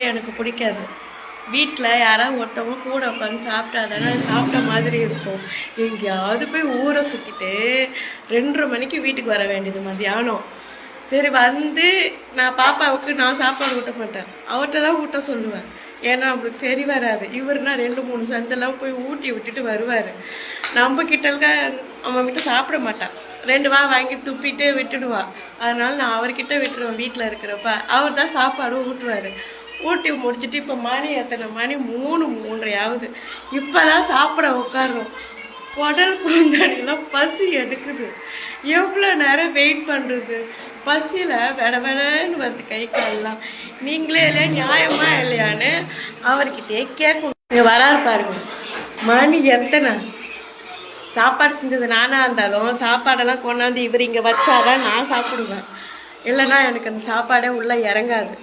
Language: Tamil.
எனக்கு பிடிக்காது. வீட்டில் யாராவது ஒருத்தவங்க கூட உட்காந்து சாப்பிட்டாதானே சாப்பிட்ட மாதிரி இருக்கும். எங்கேயாவது போய் ஊரை சுற்றிட்டு 2:30 மணிக்கு வீட்டுக்கு வர வேண்டியது மதியானம். சரி வந்து நான் பாப்பாவுக்கு நான் சாப்பாடு ஊட்ட மாட்டேன், அவர்கிட்ட தான் ஊட்ட சொல்லுவேன். ஏன்னா அவங்களுக்கு சரி வராது. இவருனா 2-3 சந்தெல்லாம் போய் ஊட்டி விட்டுட்டு வருவார். நம்ம கிட்டக்க அவன் கிட்ட சாப்பிட மாட்டான். 2 வா வாங்கி துப்பிட்டு விட்டுடுவா. அதனால நான் அவர்கிட்ட விட்டுருவேன். வீட்டில் இருக்கிறப்ப அவர் தான் சாப்பாடு ஊட்டுவார். ஊட்டி முடிச்சுட்டு இப்போ மணி எத்தனை மணி 3-3:30 ஆகுது. இப்போ தான் சாப்பிட உட்காரோம். உடல் புரிஞ்சாடிலாம் பசி எடுக்குது. எவ்வளோ நேரம் வெயிட் பண்ணுறது? பசியில் வெடன்னு வருது கை காலெலாம். நீங்களே இல்லை நியாயமா இல்லையான்னு அவர்கிட்டே கேட்கணும். இங்கே வராரு பாருங்க, மணி எத்தனை. சாப்பாடு செஞ்சது நானாக இருந்தாலும் சாப்பாடெல்லாம் கொண்டாந்து இவர் இங்கே வச்சாதான் நான் சாப்பிடுவேன். இல்லைன்னா எனக்கு அந்த சாப்பாடே உள்ளே இறங்காது.